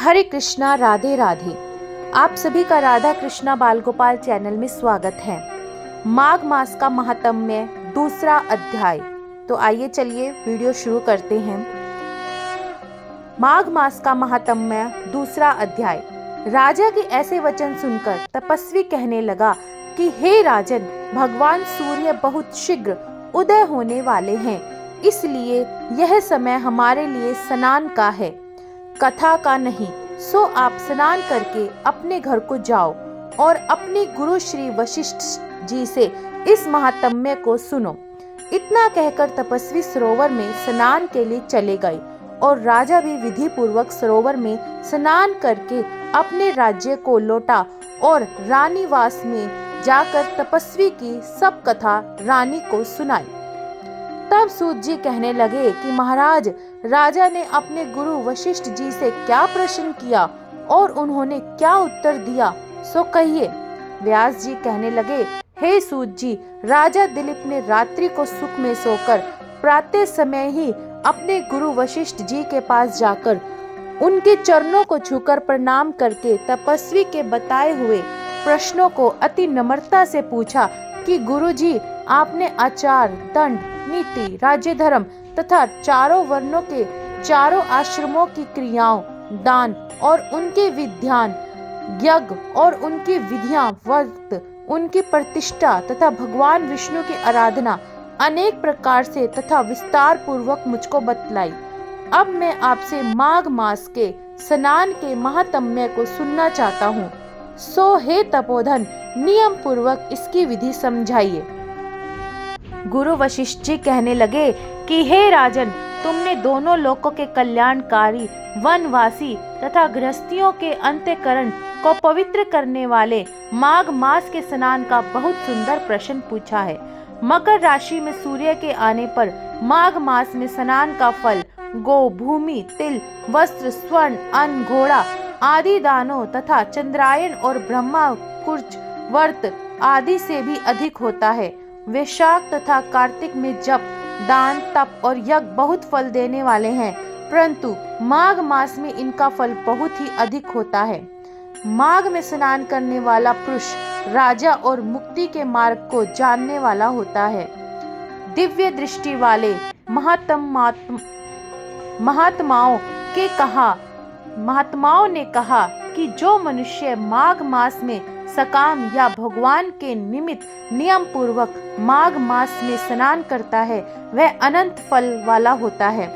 हरे कृष्णा, राधे राधे। आप सभी का राधा कृष्णा बाल गोपाल चैनल में स्वागत है। माघ मास का महात्म्य दूसरा अध्याय। तो आइए चलिए वीडियो शुरू करते हैं। माघ मास का महात्म्य दूसरा अध्याय। राजा के ऐसे वचन सुनकर तपस्वी कहने लगा कि हे राजन, भगवान सूर्य बहुत शीघ्र उदय होने वाले हैं, इसलिए यह समय हमारे लिए स्नान का है, कथा का नहीं। सो आप स्नान करके अपने घर को जाओ और अपने गुरु श्री वशिष्ठ जी से इस महात्म्य को सुनो। इतना कहकर तपस्वी सरोवर में स्नान के लिए चले गए और राजा भी विधि पूर्वक सरोवर में स्नान करके अपने राज्य को लौटा और रानीवास में जाकर तपस्वी की सब कथा रानी को सुनाई। तब सूत जी कहने लगे कि महाराज, राजा ने अपने गुरु वशिष्ठ जी से क्या प्रश्न किया और उन्होंने क्या उत्तर दिया, सो कहिए। व्यास जी कहने लगे, हे सूत जी, राजा दिलीप ने रात्रि को सुख में सोकर प्रातः समय ही अपने गुरु वशिष्ठ जी के पास जाकर उनके चरणों को छूकर प्रणाम करके तपस्वी के बताए हुए प्रश्नों को अति नम्रता से पूछा कि गुरुजी, आपने आचार, दंड, नीति, राज्य धर्म तथा चारों वर्णों के चारों आश्रमों की क्रियाओं, दान और उनके विधान, यज्ञ और उनकी विधियां, व्रत, उनकी प्रतिष्ठा तथा भगवान विष्णु की आराधना अनेक प्रकार से तथा विस्तार पूर्वक मुझको बतलाई। अब मैं आपसे माघ मास के स्नान के महात्म्य को सुनना चाहता हूँ। सो हे तपोधन, नियम पूर्वक इसकी विधि समझाइए। गुरु वशिष्ठ जी कहने लगे कि हे राजन, तुमने दोनों लोकों के कल्याणकारी, वनवासी तथा गृहस्थियों के अंतःकरण को पवित्र करने वाले माघ मास के स्नान का बहुत सुंदर प्रश्न पूछा है। मकर राशि में सूर्य के आने पर माघ मास में स्नान का फल गो, भूमि, तिल, वस्त्र, स्वर्ण, अन्न, घोड़ा आदि दानों तथा चंद्रायन और ब्रह्मा कुर्च व्रत आदि से भी अधिक होता है। वैशाख तथा कार्तिक में जप, दान, तप और यज्ञ बहुत फल देने वाले हैं, परंतु माघ मास में इनका फल बहुत ही अधिक होता है। माघ में स्नान करने वाला पुरुष राजा और मुक्ति के मार्ग को जानने वाला होता है। दिव्य दृष्टि वाले महात्माओं ने कहा कि जो मनुष्य माघ मास में सकाम या भगवान के निमित्त नियम पूर्वक माघ मास में स्नान करता है, वह अनंत फल वाला होता है।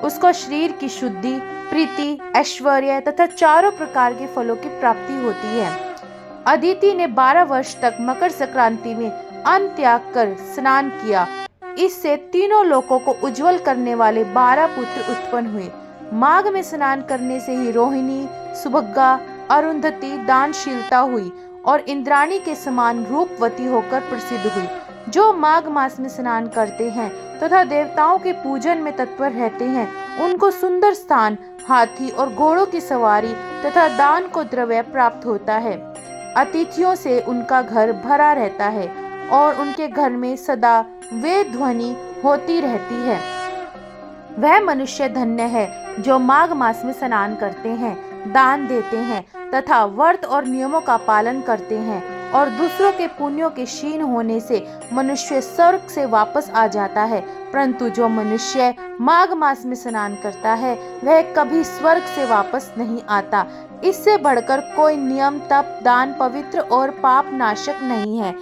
उसको शरीर की शुद्धि, प्रीति, ऐश्वर्य तथा चारों प्रकार के फलों की प्राप्ति होती है। अदिति ने 12 वर्ष तक मकर संक्रांति में अन्न त्याग कर स्नान किया। इससे तीनों लोकों को उज्जवल करने वाले 12 पुत्र उत्पन्न हुए। माघ में स्नान करने से ही रोहिणी, सुभद्रा, अरुंधति दानशीलता हुई और इंद्राणी के समान रूपवती होकर प्रसिद्ध हुई। जो माघ मास में स्नान करते हैं तथा देवताओं के पूजन में तत्पर रहते हैं, उनको सुंदर स्थान, हाथी और घोड़ों की सवारी तथा दान को द्रव्य प्राप्त होता है। अतिथियों से उनका घर भरा रहता है और उनके घर में सदा वेद ध्वनि होती रहती है। वह मनुष्य धन्य है जो माघ मास में स्नान करते हैं, दान देते हैं तथा व्रत और नियमों का पालन करते हैं, और दूसरों के पुण्यों के क्षीण होने से मनुष्य स्वर्ग से वापस आ जाता है। परंतु जो मनुष्य माघ मास में स्नान करता है, वह कभी स्वर्ग से वापस नहीं आता। इससे बढ़कर कोई नियम, तप, दान पवित्र और पाप नाशक नहीं है।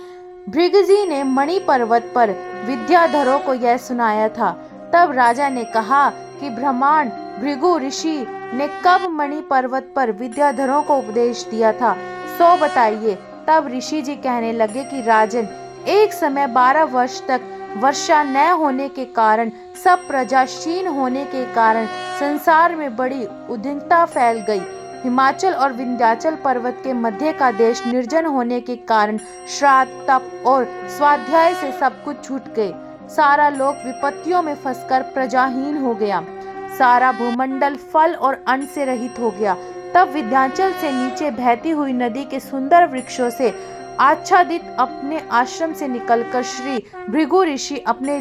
भृगुजी ने मणि पर्वत पर विद्याधरों को यह सुनाया था। तब राजा ने कहा कि ब्राह्मण भृगु ऋषि ने कब मणि पर्वत पर विद्याधरों को उपदेश दिया था, सो बताइए। तब ऋषि जी कहने लगे कि राजन, एक समय 12 वर्ष तक वर्षा न होने के कारण, सब प्रजा क्षीण होने के कारण संसार में बड़ी उद्विग्नता फैल गई। हिमाचल और विंध्याचल पर्वत के मध्य का देश निर्जन होने के कारण श्राद्ध, तप और स्वाध्याय से सब कुछ छूट गए। सारा लोक विपत्तियों में फंसकर प्रजाहीन हो गया। सारा भूमंडल फल और अन्न से रहित हो गया। तब विंध्याचल से नीचे बहती हुई नदी के सुंदर वृक्षों से आच्छादित अपने आश्रम से निकलकर श्री भृगु ऋषि अपने